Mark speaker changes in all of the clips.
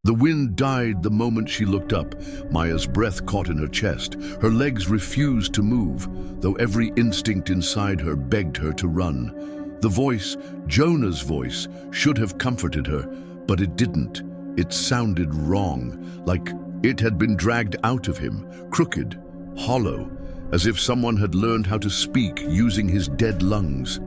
Speaker 1: The wind died the moment she looked up. Maya's breath caught in her chest. Her legs refused to move, though every instinct inside her begged her to run. The voice, Jonah's voice, should have comforted her, but it didn't. It sounded wrong, like it had been dragged out of him, crooked, hollow, as if someone had learned how to speak using his dead lungs.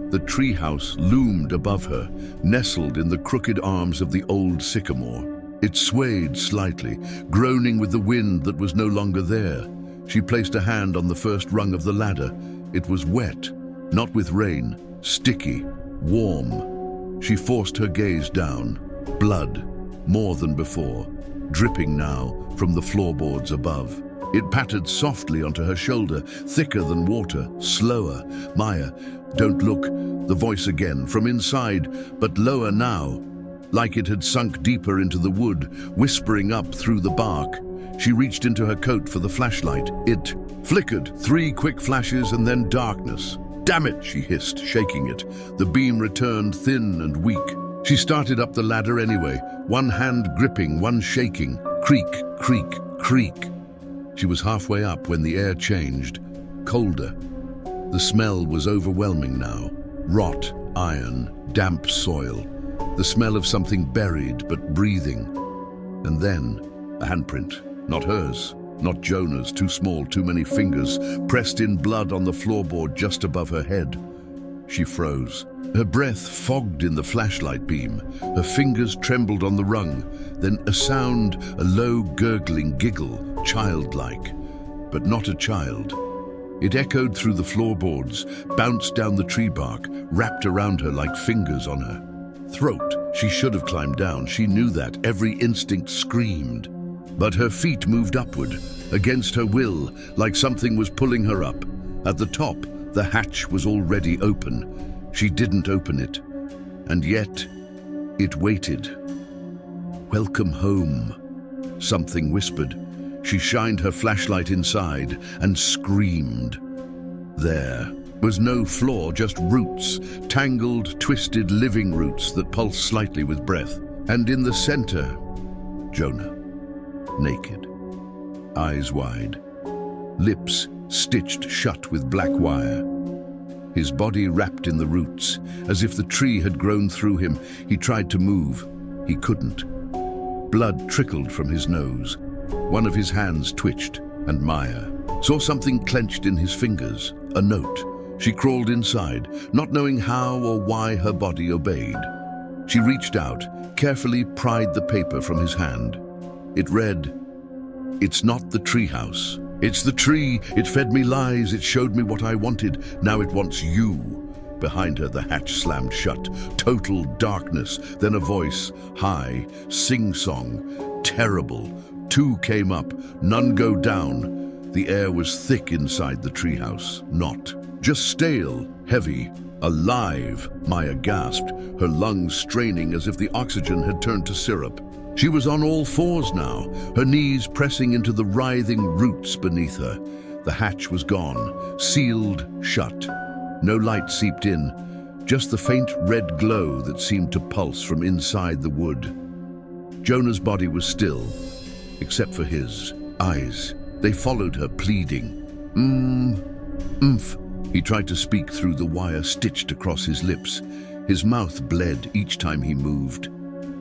Speaker 1: The treehouse loomed above her, nestled in the crooked arms of the old sycamore. It swayed slightly, groaning with the wind that was no longer there. She placed a hand on the first rung of the ladder. It was wet, not with rain, sticky, warm. She forced her gaze down. Blood, more than before, dripping now from the floorboards above. It pattered softly onto her shoulder, thicker than water, slower. Maya, don't look. The voice again, from inside, but lower now, like it had sunk deeper into the wood, whispering up through the bark. She reached into her coat for the flashlight. It flickered, 3 quick flashes and then darkness. "Damn it," she hissed, shaking it. The beam returned thin and weak. She started up the ladder anyway, one hand gripping, one shaking. Creak, creak, creak. She was halfway up when the air changed, colder. The smell was overwhelming now. Rot, iron, damp soil. The smell of something buried but breathing. And then, a handprint. Not hers, not Jonah's, too small, too many fingers, pressed in blood on the floorboard just above her head. She froze. Her breath fogged in the flashlight beam. Her fingers trembled on the rung. Then a sound, a low gurgling giggle, childlike, but not a child. It echoed through the floorboards, bounced down the tree bark, wrapped around her like fingers on her throat. She should have climbed down. She knew that. Every instinct screamed. But her feet moved upward, against her will, like something was pulling her up. At the top, the hatch was already open. She didn't open it. And yet, it waited. "Welcome home," something whispered. She shined her flashlight inside and screamed. There was no floor, just roots, tangled, twisted living roots that pulsed slightly with breath. And in the center, Jonah, naked, eyes wide, lips stitched shut with black wire. His body wrapped in the roots, as if the tree had grown through him. He tried to move. He couldn't. Blood trickled from his nose. One of his hands twitched, and Maya saw something clenched in his fingers, a note. She crawled inside, not knowing how or why her body obeyed. She reached out, carefully pried the paper from his hand. It read, "It's not the treehouse. It's the tree. It fed me lies. It showed me what I wanted. Now it wants you." Behind her, the hatch slammed shut. Total darkness. Then a voice, high, sing-song, terrible. 2 came up, none go down. The air was thick inside the treehouse. Not just stale, heavy, alive. Maya gasped, her lungs straining as if the oxygen had turned to syrup. She was on all fours now, her knees pressing into the writhing roots beneath her. The hatch was gone, sealed shut. No light seeped in, just the faint red glow that seemed to pulse from inside the wood. Jonah's body was still, except for his eyes. They followed her, pleading. Oomph. He tried to speak through the wire stitched across his lips. His mouth bled each time he moved.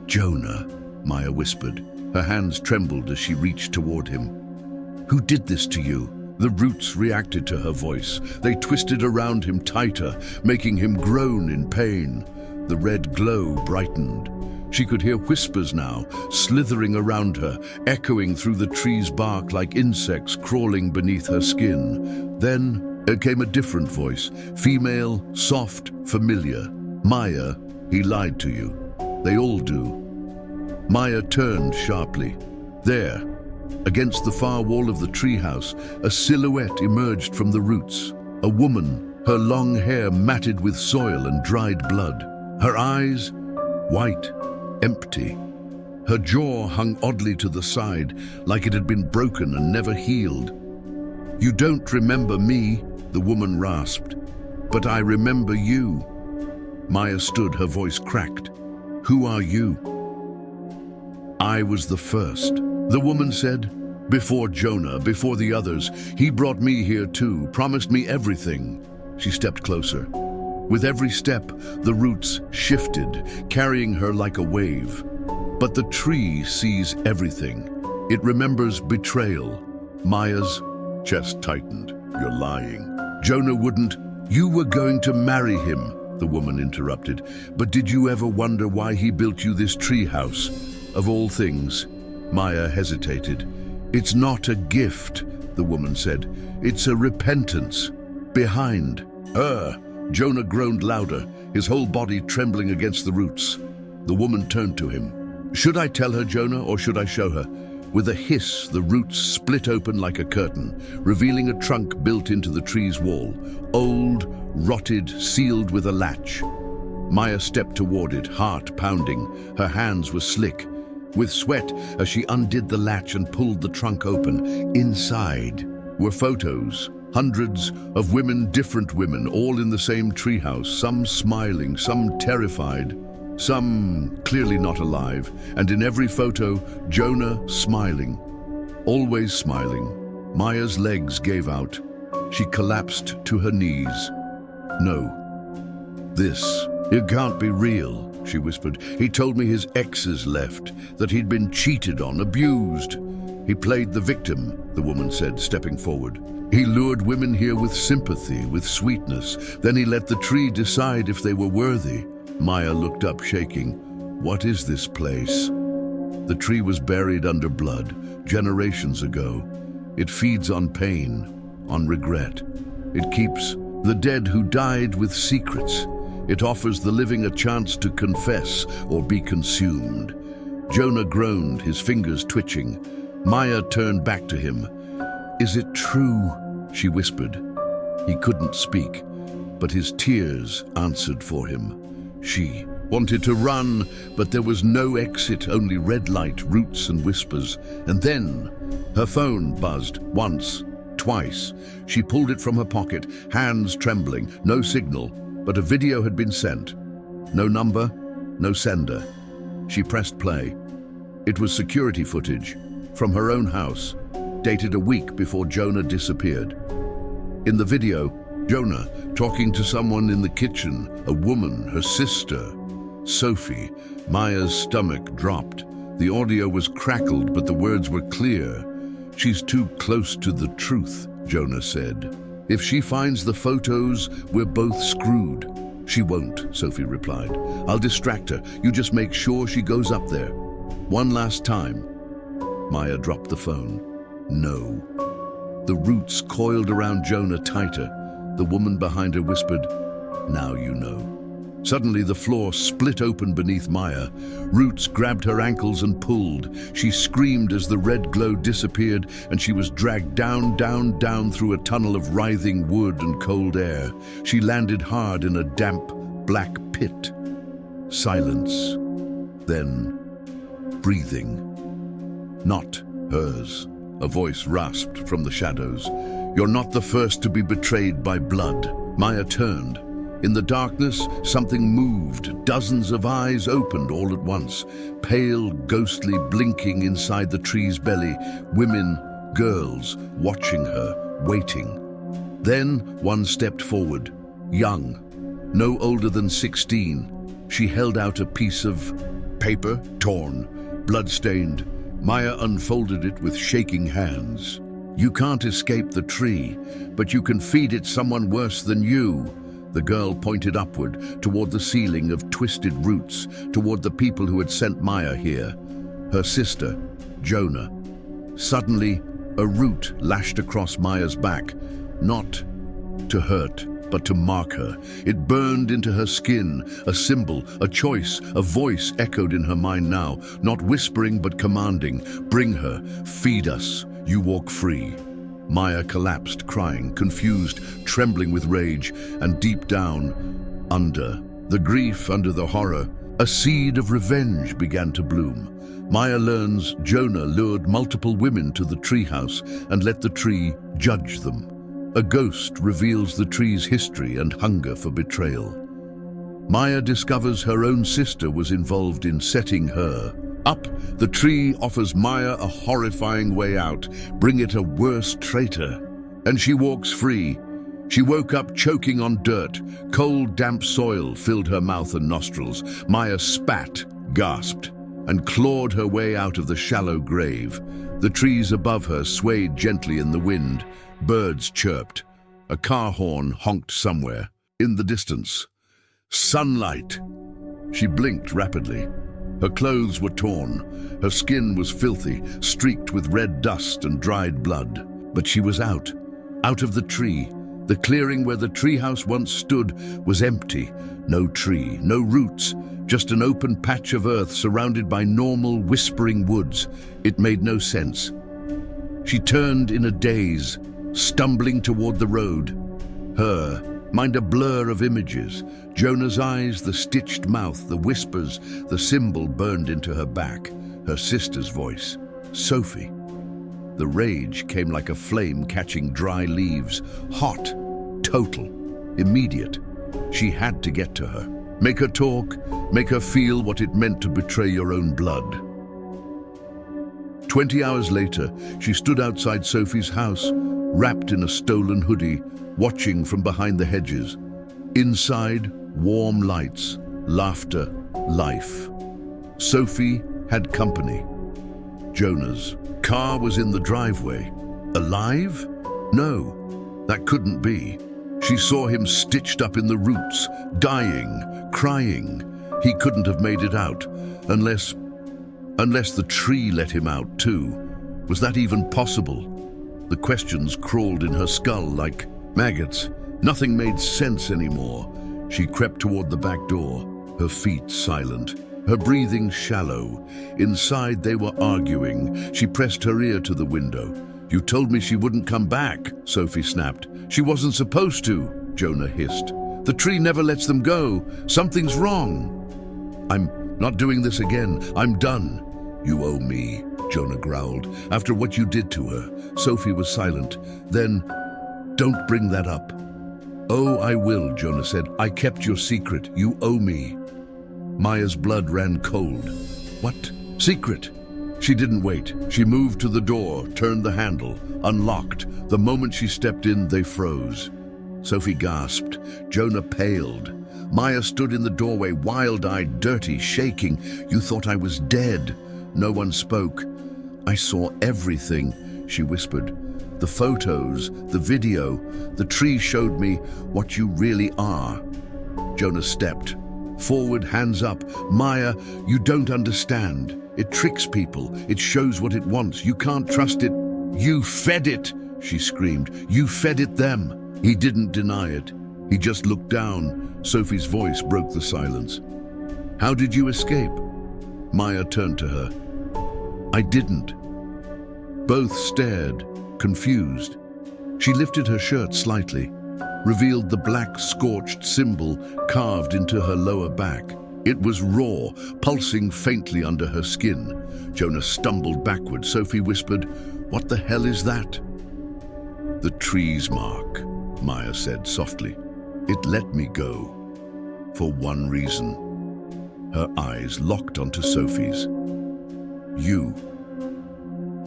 Speaker 1: "Jonah," Maya whispered. Her hands trembled as she reached toward him. "Who did this to you?" The roots reacted to her voice. They twisted around him tighter, making him groan in pain. The red glow brightened. She could hear whispers now, slithering around her, echoing through the tree's bark like insects crawling beneath her skin. Then there came a different voice, female, soft, familiar. "Maya, he lied to you. They all do." Maya turned sharply. There, against the far wall of the treehouse, a silhouette emerged from the roots. A woman, her long hair matted with soil and dried blood. Her eyes, white, empty. Her jaw hung oddly to the side, like it had been broken and never healed. "You don't remember me," the woman rasped, "but I remember you." Maya stood, her voice cracked. "Who are you?" I was the first. The woman said, before Jonah, before the others. He brought me here too, promised me everything. She stepped closer. With every step, the roots shifted, carrying her like a wave. But the tree sees everything. It remembers betrayal. Maya's chest tightened. You're lying. Jonah wouldn't. You were going to marry him, the woman interrupted. But did you ever wonder why he built you this treehouse? Of all things, Maya hesitated. It's not a gift, the woman said. It's a repentance. Behind her, Jonah groaned louder, his whole body trembling against the roots. The woman turned to him. Should I tell her, Jonah, or should I show her? With a hiss, the roots split open like a curtain, revealing a trunk built into the tree's wall, old, rotted, sealed with a latch. Maya stepped toward it, heart pounding. Her hands were slick with sweat as she undid the latch and pulled the trunk open. Inside were photos, hundreds of women, different women, all in the same treehouse, some smiling, some terrified, some clearly not alive, and in every photo, Jonah smiling, always smiling. Maya's legs gave out. She collapsed to her knees. No, it can't be real, she whispered. He told me his exes left, that he'd been cheated on, abused. He played the victim, the woman said, stepping forward. He lured women here with sympathy, with sweetness. Then he let the tree decide if they were worthy. Maya looked up, shaking. What is this place? The tree was buried under blood, generations ago. It feeds on pain, on regret. It keeps the dead who died with secrets. It offers the living a chance to confess or be consumed. Jonah groaned, his fingers twitching. Maya turned back to him. Is it true? She whispered. He couldn't speak, but his tears answered for him. She wanted to run, but there was no exit, only red light, roots and whispers. And then her phone buzzed once, twice. She pulled it from her pocket, hands trembling. No signal, but a video had been sent. No number, no sender. She pressed play. It was security footage from her own house, dated a week before Jonah disappeared. In the video, Jonah talking to someone in the kitchen, a woman, her sister, Sophie. Maya's stomach dropped. The audio was crackled, but the words were clear. She's too close to the truth, Jonah said. If she finds the photos, we're both screwed. She won't, Sophie replied. I'll distract her. You just make sure she goes up there. One last time. Maya dropped the phone. No. The roots coiled around Jonah tighter. The woman behind her whispered, now you know. Suddenly the floor split open beneath Maya. Roots grabbed her ankles and pulled. She screamed as the red glow disappeared and she was dragged down, down, down through a tunnel of writhing wood and cold air. She landed hard in a damp, black pit. Silence. Then breathing. Not hers. A voice rasped from the shadows. You're not the first to be betrayed by blood. Maya turned. In the darkness, something moved. Dozens of eyes opened all at once. Pale, ghostly, blinking inside the tree's belly. Women, girls, watching her, waiting. Then one stepped forward. Young, no older than 16. She held out a piece of paper, torn, blood-stained. Maya unfolded it with shaking hands. You can't escape the tree, but you can feed it someone worse than you. The girl pointed upward, toward the ceiling of twisted roots, toward the people who had sent Maya here. Her sister, Jonah. Suddenly, a root lashed across Maya's back, not to hurt, but to mark her. It burned into her skin, a symbol, a choice, a voice echoed in her mind now, not whispering but commanding. Bring her, feed us, you walk free. Maya collapsed, crying, confused, trembling with rage, and deep down, under the grief, under the horror, a seed of revenge began to bloom. Maya learns Jonah lured multiple women to the treehouse and let the tree judge them. A ghost reveals the tree's history and hunger for betrayal. Maya discovers her own sister was involved in setting her Up, the tree offers Maya a horrifying way out. Bring it a worse traitor. And she walks free. She woke up choking on dirt. Cold, damp soil filled her mouth and nostrils. Maya spat, gasped, and clawed her way out of the shallow grave. The trees above her swayed gently in the wind. Birds chirped. A car horn honked somewhere. In the distance. Sunlight! She blinked rapidly. Her clothes were torn. Her skin was filthy, streaked with red dust and dried blood. But she was out of the tree. The clearing where the treehouse once stood was empty. No tree, no roots, just an open patch of earth surrounded by normal, whispering woods. It made no sense. She turned in a daze, stumbling toward the road. Her mind a blur of images. Jonah's eyes, the stitched mouth, the whispers, the symbol burned into her back. Her sister's voice. Sophie. The rage came like a flame catching dry leaves. Hot, total, immediate. She had to get to her. Make her talk, make her feel what it meant to betray your own blood. 20 hours later, she stood outside Sophie's house, wrapped in a stolen hoodie, watching from behind the hedges. Inside, warm lights, laughter, life. Sophie had company. Jonah's car was in the driveway. Alive? No, that couldn't be. She saw him stitched up in the roots, dying, crying. He couldn't have made it out, unless the tree let him out too. Was that even possible? The questions crawled in her skull like maggots. Nothing made sense anymore. She crept toward the back door, her feet silent, her breathing shallow. Inside they were arguing. She pressed her ear to the window. You told me she wouldn't come back, Sophie snapped. She wasn't supposed to, Jonah hissed. The tree never lets them go. Something's wrong. I'm not doing this again. I'm done. You owe me, Jonah growled. After what you did to her. Sophie was silent. Then, don't bring that up. Oh, I will, Jonah said. I kept your secret. You owe me. Maya's blood ran cold. What? Secret? She didn't wait. She moved to the door, turned the handle, unlocked. The moment she stepped in, they froze. Sophie gasped. Jonah paled. Maya stood in the doorway, wild-eyed, dirty, shaking. You thought I was dead. No one spoke. I saw everything, she whispered. The photos, the video, the tree showed me what you really are. Jonah stepped. Forward, hands up. Maya, you don't understand. It tricks people. It shows what it wants. You can't trust it. You fed it, she screamed. You fed it them. He didn't deny it. He just looked down. Sophie's voice broke the silence. How did you escape? Maya turned to her. I didn't. Both stared, confused. She lifted her shirt slightly, revealed the black scorched symbol carved into her lower back. It was raw, pulsing faintly under her skin. Jonah stumbled backward. Sophie whispered, What the hell is that? The tree's mark, Maya said softly. It let me go. For one reason. Her eyes locked onto Sophie's. You.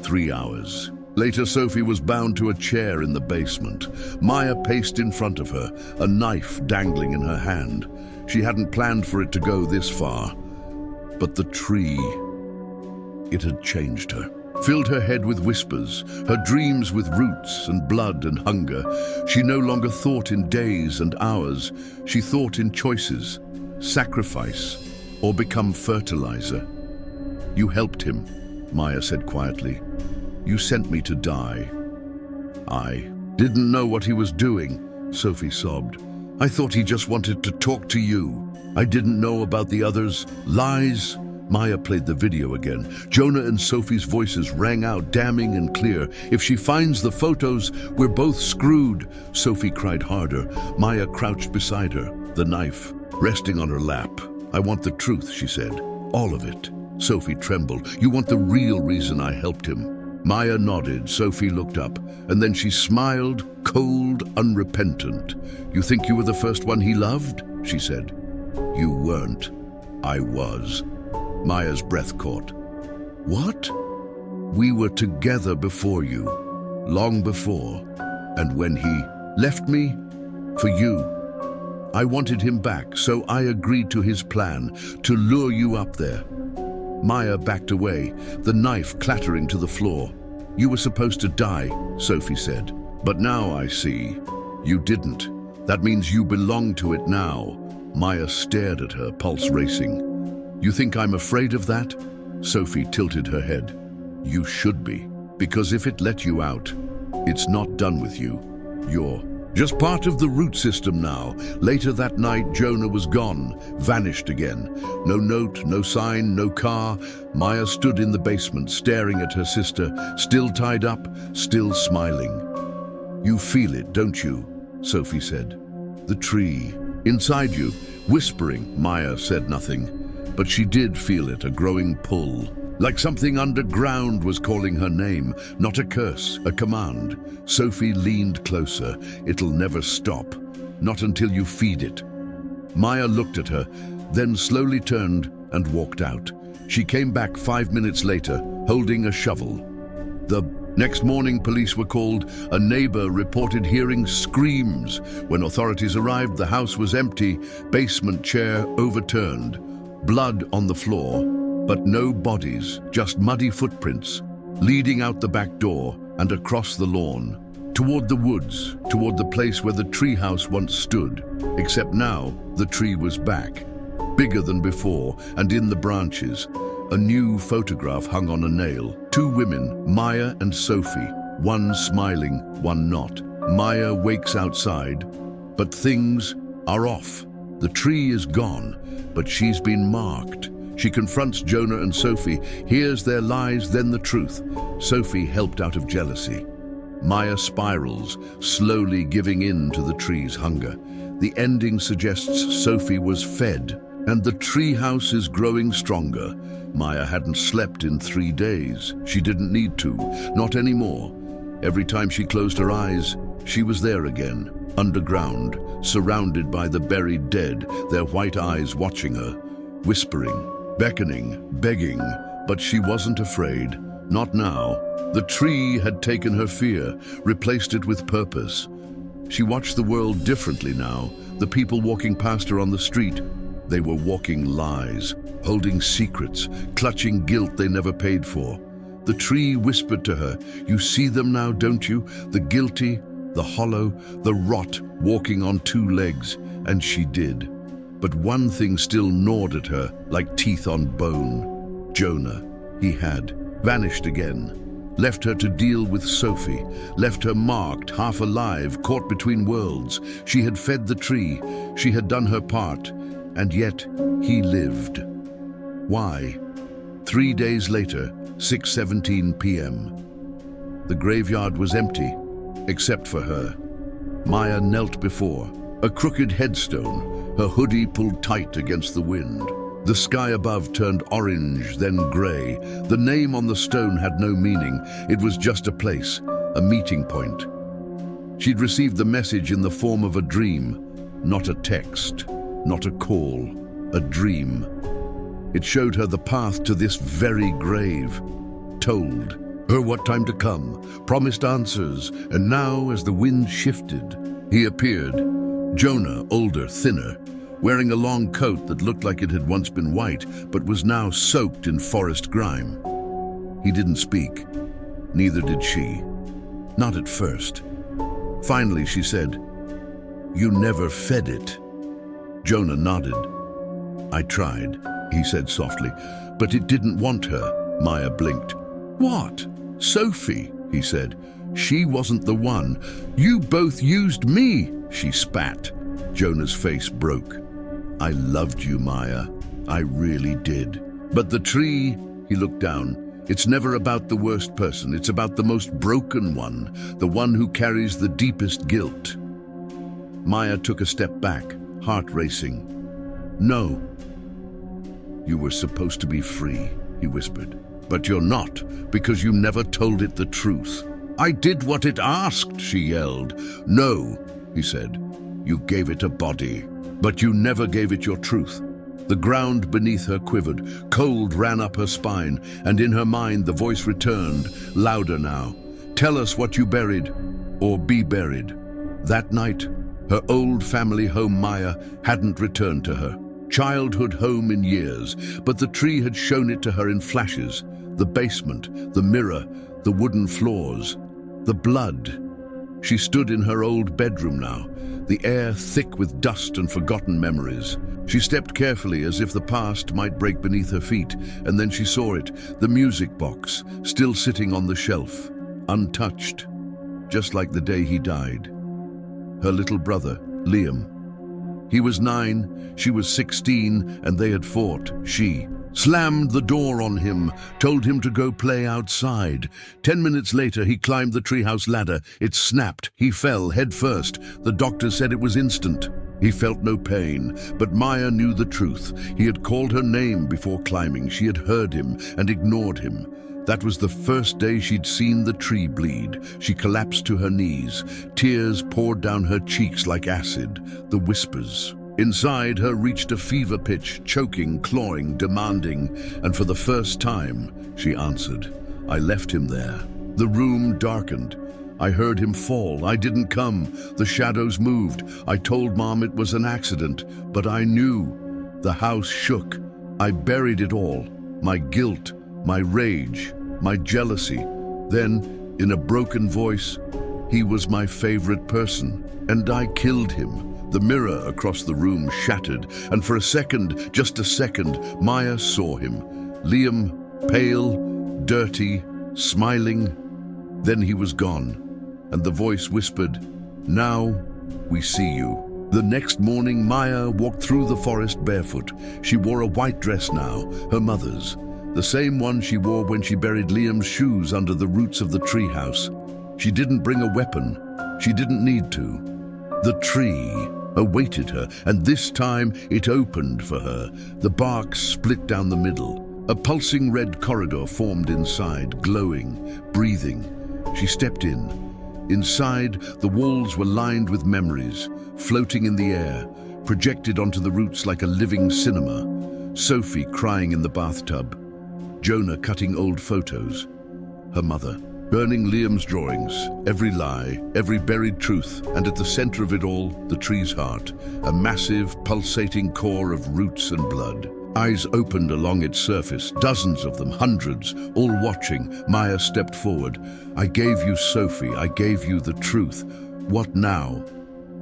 Speaker 1: 3 hours. Later, Sophie was bound to a chair in the basement. Maya paced in front of her, a knife dangling in her hand. She hadn't planned for it to go this far. But the tree, it had changed her. Filled her head with whispers, her dreams with roots and blood and hunger. She no longer thought in days and hours. She thought in choices, sacrifice, or become fertilizer. You helped him, Maya said quietly. You sent me to die. I didn't know what he was doing, Sophie sobbed. I thought he just wanted to talk to you. I didn't know about the others. Lies. Maya played the video again. Jonah and Sophie's voices rang out, damning and clear. If she finds the photos, we're both screwed. Sophie cried harder. Maya crouched beside her, the knife resting on her lap. I want the truth, she said. All of it. Sophie trembled. You want the real reason I helped him? Maya nodded. Sophie looked up, and then she smiled, cold, unrepentant. You think you were the first one he loved? She said. You weren't. I was. Maya's breath caught. What? We were together before you, long before, and when he left me for you, I wanted him back, so I agreed to his plan to lure you up there. Maya backed away, the knife clattering to the floor. You were supposed to die, Sophie said. But now I see. You didn't. That means you belong to it now. Maya stared at her, pulse racing. You think I'm afraid of that? Sophie tilted her head. You should be, because if it let you out, it's not done with you. You're just part of the root system now. Later that night, Jonah was gone, vanished again. No note, no sign, no car. Maya stood in the basement, staring at her sister, still tied up, still smiling. You feel it, don't you? Sophie said. The tree. Inside you, whispering. Maya said nothing, but she did feel it, a growing pull. Like something underground was calling her name, not a curse, a command. Sophie leaned closer. It'll never stop, not until you feed it. Maya looked at her, then slowly turned and walked out. She came back 5 minutes later, holding a shovel. The next morning, police were called. A neighbor reported hearing screams. When authorities arrived, the house was empty, basement chair overturned, blood on the floor. But no bodies, just muddy footprints, leading out the back door and across the lawn, toward the woods, toward the place where the treehouse once stood. Except now, the tree was back, bigger than before, and in the branches. A new photograph hung on a nail. 2 women, Maya and Sophie, one smiling, one not. Maya wakes outside, but things are off. The tree is gone, but she's been marked. She confronts Jonah and Sophie, hears their lies, then the truth. Sophie helped out of jealousy. Maya spirals, slowly giving in to the tree's hunger. The ending suggests Sophie was fed, and the treehouse is growing stronger. Maya hadn't slept in 3 days. She didn't need to, not anymore. Every time she closed her eyes, she was there again, underground, surrounded by the buried dead, their white eyes watching her, whispering, beckoning, begging, but she wasn't afraid. Not now. The tree had taken her fear, replaced it with purpose. She watched the world differently now. The people walking past her on the street, they were walking lies, holding secrets, clutching guilt they never paid for. The tree whispered to her, you see them now, don't you? The guilty, the hollow, the rot, walking on 2 legs. And she did. But one thing still gnawed at her, like teeth on bone. Jonah, he had vanished again, left her to deal with Sophie, left her marked, half alive, caught between worlds. She had fed the tree, she had done her part, and yet he lived. Why? 3 days later, 6:17 p.m. The graveyard was empty, except for her. Maya knelt before, a crooked headstone, her hoodie pulled tight against the wind. The sky above turned orange, then gray. The name on the stone had no meaning. It was just a place, a meeting point. She'd received the message in the form of a dream, not a text, not a call, a dream. It showed her the path to this very grave, told her what time to come, promised answers, and now, as the wind shifted, he appeared. Jonah, older, thinner, wearing a long coat that looked like it had once been white, but was now soaked in forest grime. He didn't speak. Neither did she. Not at first. Finally, she said, "You never fed it." Jonah nodded. "I tried," he said softly, "but it didn't want her." Maya blinked. "What? Sophie," he said. "She wasn't the one. You both used me," she spat. Jonah's face broke. "I loved you, Maya. I really did. But the tree," he looked down, "it's never about the worst person. It's about the most broken one, the one who carries the deepest guilt." Maya took a step back, heart racing. "No. You were supposed to be free," he whispered. "But you're not, because you never told it the truth." "I did what it asked," she yelled. "No," he said. "You gave it a body, but you never gave it your truth. The ground beneath her quivered, cold ran up her spine, and in her mind the voice returned, louder now. Tell us what you buried, or be buried. That night, her old family home Maya hadn't returned to her. Childhood home in years, but the tree had shown it to her in flashes. The basement, the mirror, the wooden floors, the blood. She stood in her old bedroom now, the air thick with dust and forgotten memories. She stepped carefully as if the past might break beneath her feet, and then she saw it, the music box, still sitting on the shelf, untouched, just like the day he died. Her little brother, Liam. He was 9, she was 16, and they had fought. She slammed the door on him, told him to go play outside. 10 minutes later, he climbed the treehouse ladder. It snapped. He fell head first. The doctor said it was instant. He felt no pain, but Maya knew the truth. He had called her name before climbing. She had heard him and ignored him. That was the first day she'd seen the tree bleed. She collapsed to her knees. Tears poured down her cheeks like acid. The whispers inside her reached a fever pitch, choking, clawing, demanding, and for the first time, she answered. I left him there. The room darkened. I heard him fall. I didn't come. The shadows moved. I told Mom it was an accident, but I knew. The house shook. I buried it all. My guilt, my rage, my jealousy. Then, in a broken voice, he was my favorite person, and I killed him. The mirror across the room shattered, and for a second, just a second, Maya saw him. Liam, pale, dirty, smiling. Then he was gone, and the voice whispered, now we see you. The next morning, Maya walked through the forest barefoot. She wore a white dress now, her mother's, the same one she wore when she buried Liam's shoes under the roots of the treehouse. She didn't bring a weapon. She didn't need to. The tree awaited her, and this time it opened for her. The bark split down the middle. A pulsing red corridor formed inside, glowing, breathing. She stepped in. Inside, the walls were lined with memories, floating in the air, projected onto the roots like a living cinema. Sophie crying in the bathtub. Jonah cutting old photos. Her mother burning Liam's drawings, every lie, every buried truth, and at the center of it all, the tree's heart, a massive, pulsating core of roots and blood. Eyes opened along its surface, dozens of them, hundreds, all watching. Maya stepped forward. I gave you Sophie, I gave you the truth. What now?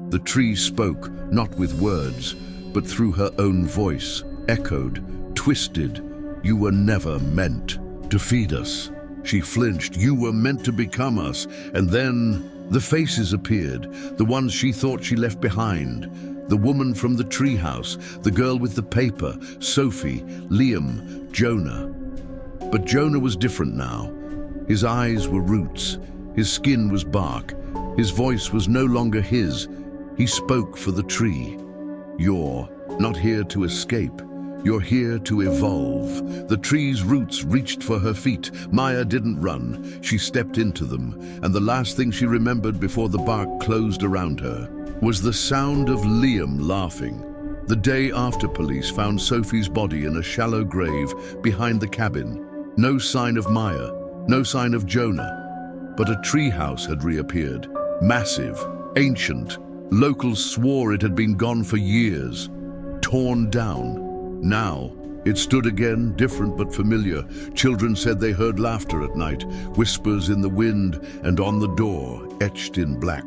Speaker 1: The tree spoke, not with words, but through her own voice, echoed, twisted. You were never meant to feed us. She flinched. You were meant to become us. And then the faces appeared, the ones she thought she left behind. The woman from the treehouse, the girl with the paper, Sophie, Liam, Jonah. But Jonah was different now. His eyes were roots. His skin was bark. His voice was no longer his. He spoke for the tree. You're not here to escape. You're here to evolve. The tree's roots reached for her feet. Maya didn't run. She stepped into them, and the last thing she remembered before the bark closed around her was the sound of Liam laughing. The day after police found Sophie's body in a shallow grave behind the cabin. No sign of Maya, no sign of Jonah. But a treehouse had reappeared. Massive, ancient. Locals swore it had been gone for years. Torn down. Now, it stood again, different but familiar. Children said they heard laughter at night, whispers in the wind, and on the door, etched in black.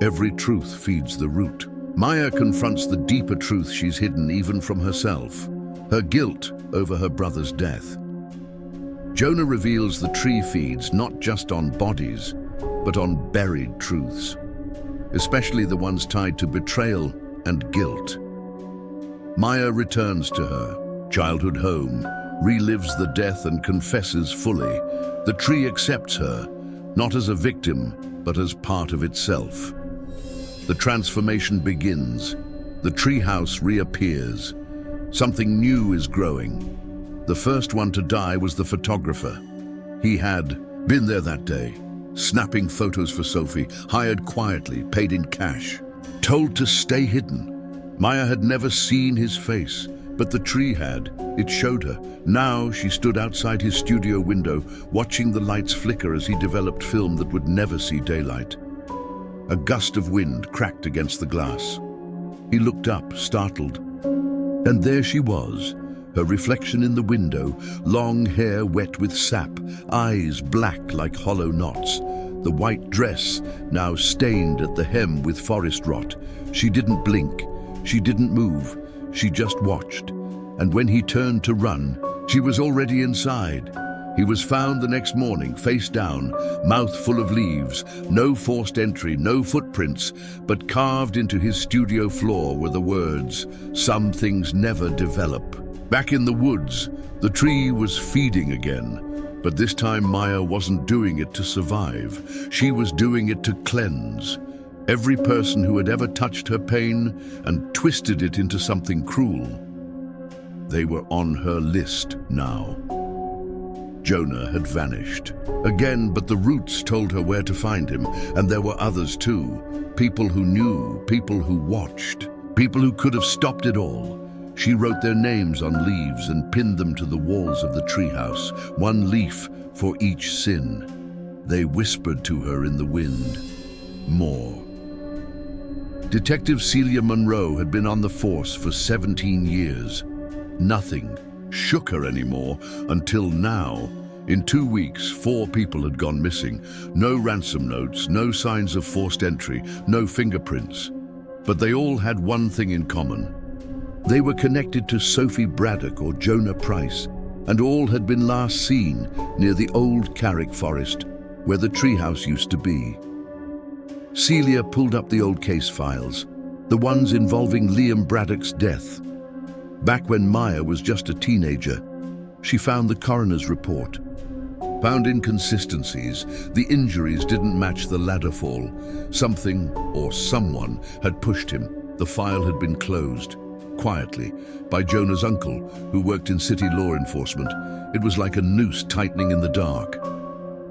Speaker 1: Every truth feeds the root. Maya confronts the deeper truth she's hidden even from herself, her guilt over her brother's death. Jonah reveals the tree feeds not just on bodies, but on buried truths, especially the ones tied to betrayal and guilt. Maya returns to her childhood home, relives the death and confesses fully. The tree accepts her, not as a victim, but as part of itself. The transformation begins. The treehouse reappears. Something new is growing. The first one to die was the photographer. He had been there that day, snapping photos for Sophie, hired quietly, paid in cash, told to stay hidden. Maya had never seen his face, But the tree had. It showed her. Now she stood outside his studio window, watching the lights flicker as he developed film that would never see daylight. A gust of wind cracked against the glass. He looked up, startled. And there she was, her reflection in the window, long hair wet with sap, eyes black like hollow knots. The white dress, now stained at the hem with forest rot. She didn't blink. She didn't move. She just watched. And when he turned to run, she was already inside. He was found the next morning, face down, mouth full of leaves, no forced entry, no footprints, but carved into his studio floor were the words, "Some things never develop." Back in the woods, the tree was feeding again. But this time Maya wasn't doing it to survive. She was doing it to cleanse. Every person who had ever touched her pain and twisted it into something cruel, they were on her list now. Jonah had vanished. Again, but the roots told her where to find him, and there were others too. People who knew, people who watched, people who could have stopped it all. She wrote their names on leaves and pinned them to the walls of the treehouse, one leaf for each sin. They whispered to her in the wind, more. Detective Celia Monroe had been on the force for 17 years. Nothing shook her anymore until now. In 2 weeks, 4 people had gone missing. No ransom notes, no signs of forced entry, no fingerprints. But they all had one thing in common. They were connected to Sophie Braddock or Jonah Price, and all had been last seen near the old Carrick forest, where the treehouse used to be. Celia pulled up the old case files, the ones involving Liam Braddock's death. Back when Maya was just a teenager, she found the coroner's report. Found inconsistencies. The injuries didn't match the ladder fall. Something or someone had pushed him. The file had been closed, quietly, by Jonah's uncle, who worked in city law enforcement. It was like a noose tightening in the dark.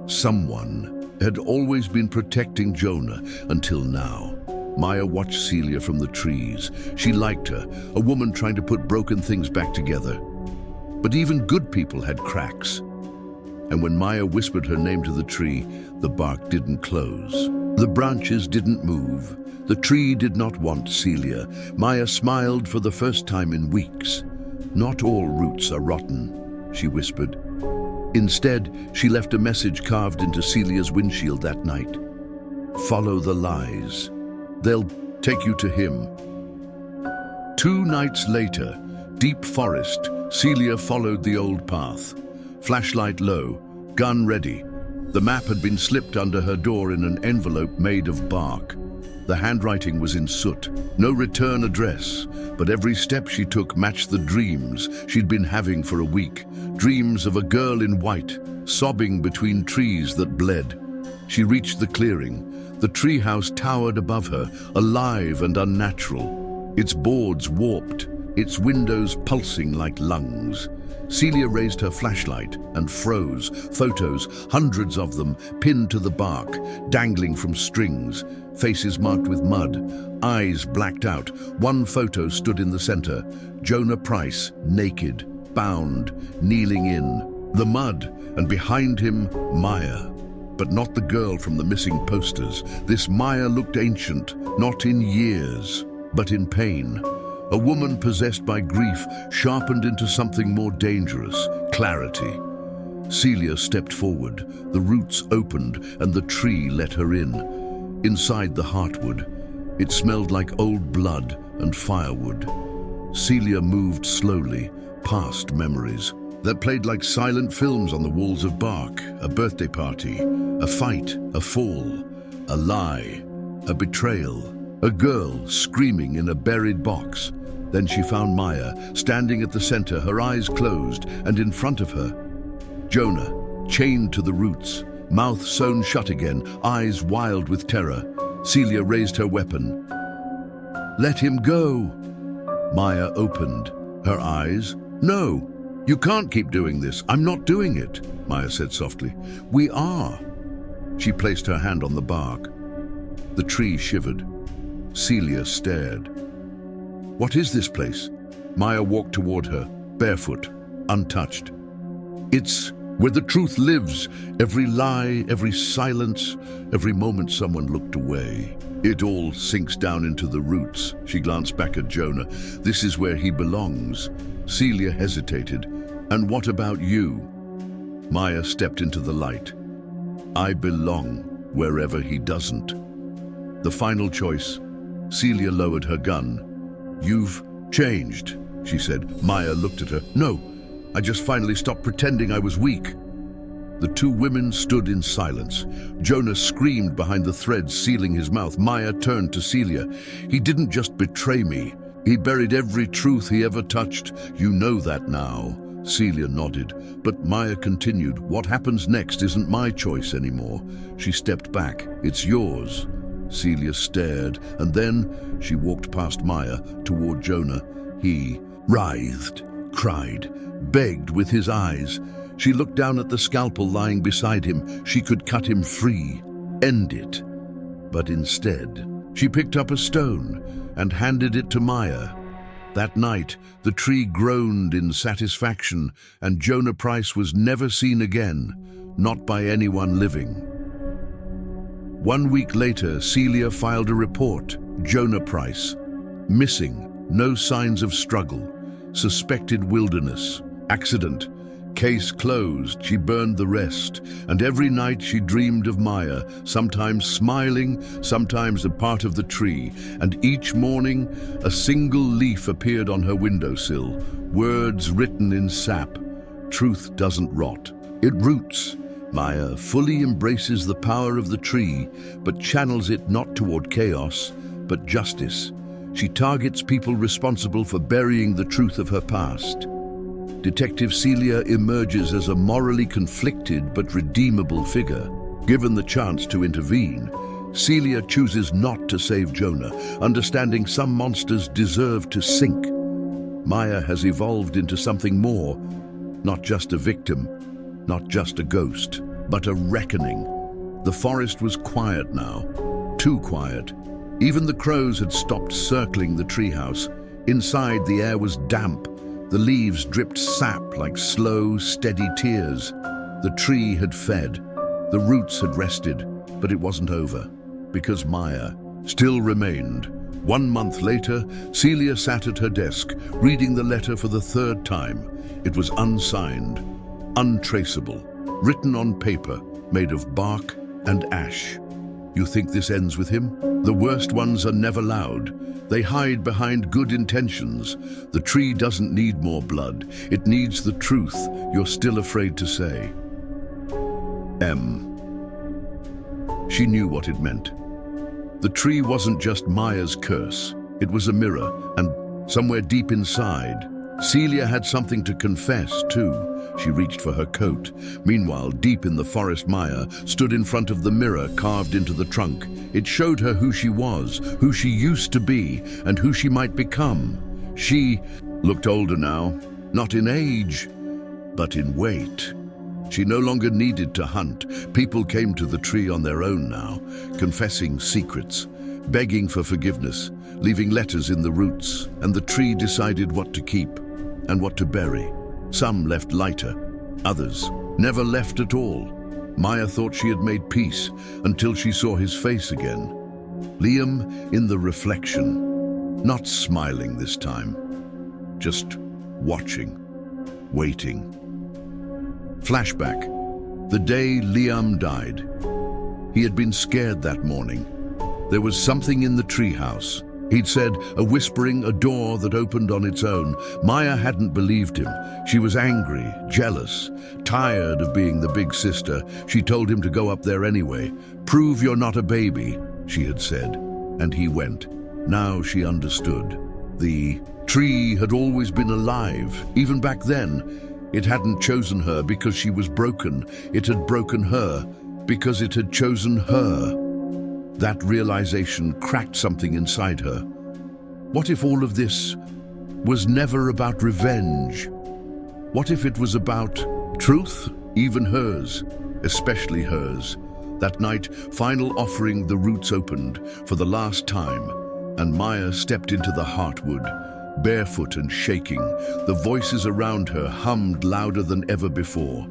Speaker 1: Someone had always been protecting Jonah until now. Maya watched Celia from the trees. She liked her, a woman trying to put broken things back together. But even good people had cracks. And when Maya whispered her name to the tree, the bark didn't close. The branches didn't move. The tree did not want Celia. Maya smiled for the first time in weeks. "Not all roots are rotten," she whispered. Instead, she left a message carved into Celia's windshield that night. "Follow the lies. They'll take you to him." 2 nights later, deep forest, Celia followed the old path. Flashlight low, gun ready. The map had been slipped under her door in an envelope made of bark. The handwriting was in soot. No return address, but every step she took matched the dreams she'd been having for a week. Dreams of a girl in white, sobbing between trees that bled. She reached the clearing. The treehouse towered above her, alive and unnatural. Its boards warped, its windows pulsing like lungs. Celia raised her flashlight and froze. Photos, hundreds of them, pinned to the bark, dangling from strings. Faces marked with mud, eyes blacked out. One photo stood in the center. Jonah Price, naked, bound, kneeling in the mud, and behind him, Maya. But not the girl from the missing posters. This Maya looked ancient, not in years, but in pain. A woman possessed by grief, sharpened into something more dangerous, clarity. Celia stepped forward. The roots opened and the tree let her in. Inside the heartwood, it smelled like old blood and firewood. Celia moved slowly, past memories that played like silent films on the walls of bark. A birthday party, a fight, a fall, a lie, a betrayal, a girl screaming in a buried box. Then she found Maya, standing at the center, her eyes closed, and in front of her, Jonah, chained to the roots, mouth sewn shut again, eyes wild with terror. Celia raised her weapon. "Let him go." Maya opened her eyes. "No, you can't keep doing this. I'm not doing it," Maya said softly. "We are." She placed her hand on the bark. The tree shivered. Celia stared. "What is this place?" Maya walked toward her, barefoot, untouched. It's where the truth lives. Every lie, every silence, every moment someone looked away. It all sinks down into the roots. She glanced back at Jonah. This is where he belongs. Celia hesitated. And what about you? Maya stepped into the light. I belong wherever he doesn't. The final choice. Celia lowered her gun. You've changed, she said. Maya looked at her. No, I just finally stopped pretending I was weak. The two women stood in silence. Jonah screamed behind the threads sealing his mouth. Maya turned to Celia. He didn't just betray me. He buried every truth he ever touched. You know that now. Celia nodded, but Maya continued. What happens next isn't my choice anymore. She stepped back. It's yours. Celia stared, and then she walked past Maya toward Jonah. He writhed, cried, begged with his eyes. She looked down at the scalpel lying beside him. She could cut him free, end it. But instead, she picked up a stone and handed it to Maya. That night, the tree groaned in satisfaction, and Jonah Price was never seen again, not by anyone living. 1 week later, Celia filed a report. Jonah Price, missing, no signs of struggle, suspected wilderness, accident, case closed. She burned the rest, and every night she dreamed of Maya, sometimes smiling, sometimes a part of the tree, and each morning a single leaf appeared on her windowsill, words written in sap. Truth doesn't rot, it roots. Maya fully embraces the power of the tree, but channels it not toward chaos, but justice. She targets people responsible for burying the truth of her past. Detective Celia emerges as a morally conflicted but redeemable figure. Given the chance to intervene, Celia chooses not to save Jonah, understanding some monsters deserve to sink. Maya has evolved into something more, not just a victim, not just a ghost, but a reckoning. The forest was quiet now, too quiet. Even the crows had stopped circling the treehouse. Inside, the air was damp. The leaves dripped sap like slow, steady tears. The tree had fed. The roots had rested, but it wasn't over, because Maya still remained. 1 month later, Celia sat at her desk, reading the letter for the third time. It was unsigned, untraceable, written on paper, made of bark and ash. You think this ends with him? The worst ones are never loud. They hide behind good intentions. The tree doesn't need more blood. It needs the truth you're still afraid to say. She knew what it meant. The tree wasn't just Maya's curse. It was a mirror, and somewhere deep inside, Celia had something to confess, too. She reached for her coat. Meanwhile, deep in the forest, Maya stood in front of the mirror carved into the trunk. It showed her who she was, who she used to be, and who she might become. She looked older now, not in age, but in weight. She no longer needed to hunt. People came to the tree on their own now, confessing secrets, begging for forgiveness, leaving letters in the roots, and the tree decided what to keep and what to bury. Some left lighter, others never left at all. Maya thought she had made peace until she saw his face again. Liam in the reflection, not smiling this time, just watching, waiting. Flashback. The day Liam died. He had been scared that morning. There was something in the treehouse. He'd said, a whispering, a door that opened on its own. Maya hadn't believed him. She was angry, jealous, tired of being the big sister. She told him to go up there anyway. Prove you're not a baby, she had said. And he went. Now she understood. The tree had always been alive, even back then. It hadn't chosen her because she was broken. It had broken her because it had chosen her. That realization cracked something inside her. What if all of this was never about revenge? What if it was about truth, even hers, especially hers? That night, final offering, the roots opened for the last time, and Maya stepped into the heartwood. barefoot and shaking. The voices around her hummed louder than ever before.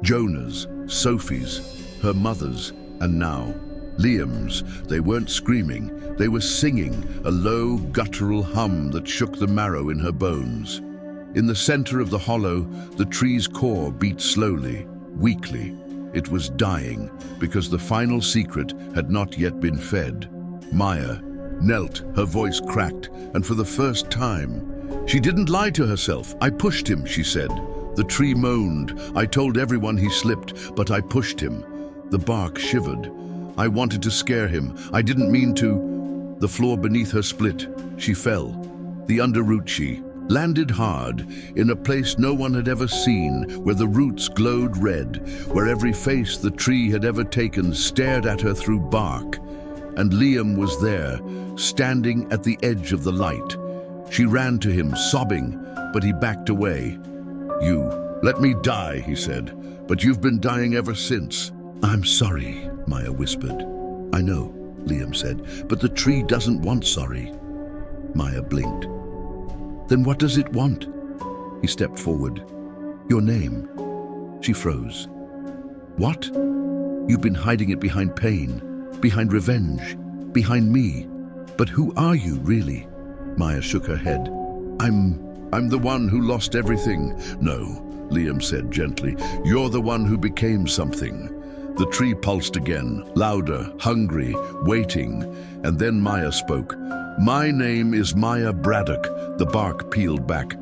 Speaker 1: Jonah's, Sophie's, her mother's, and now Liam's. They weren't screaming, they were singing, a low, guttural hum that shook the marrow in her bones. In the center of the hollow, the tree's core beat slowly, weakly. It was dying, because the final secret had not yet been fed. Maya knelt, her voice cracked, and for the first time, she didn't lie to herself. "I pushed him," she said. The tree moaned. "I told everyone he slipped, but I pushed him." The bark shivered. "I wanted to scare him. I didn't mean to." The floor beneath her split. She fell. The underroot she landed hard, in a place no one had ever seen, where the roots glowed red, where every face the tree had ever taken stared at her through bark. And Liam was there, standing at the edge of the light. She ran to him, sobbing, but he backed away. "You, let me die," he said, "but you've been dying ever since." "I'm sorry," Maya whispered. "I know," Liam said, "but the tree doesn't want sorry." Maya blinked. "Then what does it want?" He stepped forward. "Your name." She froze. "What?" "You've been hiding it behind pain, behind revenge, behind me. But who are you, really?" Maya shook her head. I'm the one who lost everything." "No," Liam said gently. "You're the one who became something." The tree pulsed again, louder, hungry, waiting, and then Maya spoke. "My name is Maya Braddock." The bark peeled back.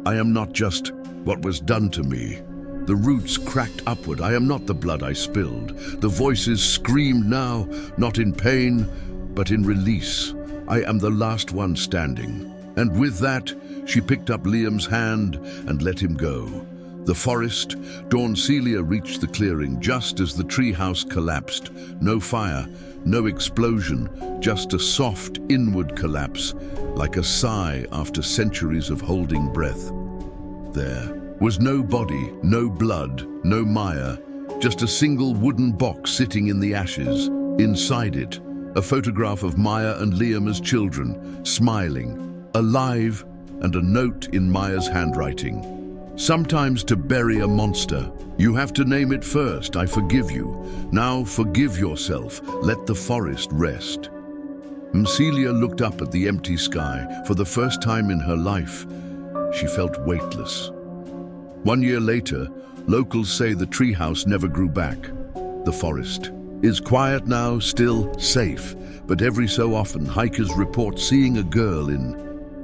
Speaker 1: "I am not just what was done to me." The roots cracked upward. "I am not the blood I spilled." The voices screamed now, not in pain, but in release. "I am the last one standing." And with that, she picked up Liam's hand and let him go. The forest, Dawn Celia reached the clearing just as the treehouse collapsed. No fire, no explosion, just a soft inward collapse, like a sigh after centuries of holding breath. There was no body, no blood, no Maya, just a single wooden box sitting in the ashes. Inside it, a photograph of Maya and Liam as children, smiling, alive, and a note in Maya's handwriting. "Sometimes to bury a monster, you have to name it first. I forgive you. Now forgive yourself. Let the forest rest." Celia looked up at the empty sky. For the first time in her life, she felt weightless. 1 year later, locals say the treehouse never grew back. The forest is quiet now, still safe, but every so often hikers report seeing a girl in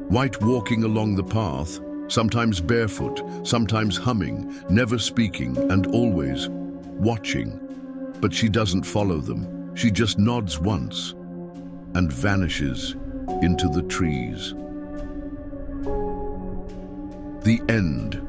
Speaker 1: white walking along the path, sometimes barefoot, sometimes humming, never speaking, and always watching. But she doesn't follow them. She just nods once and vanishes into the trees. The end.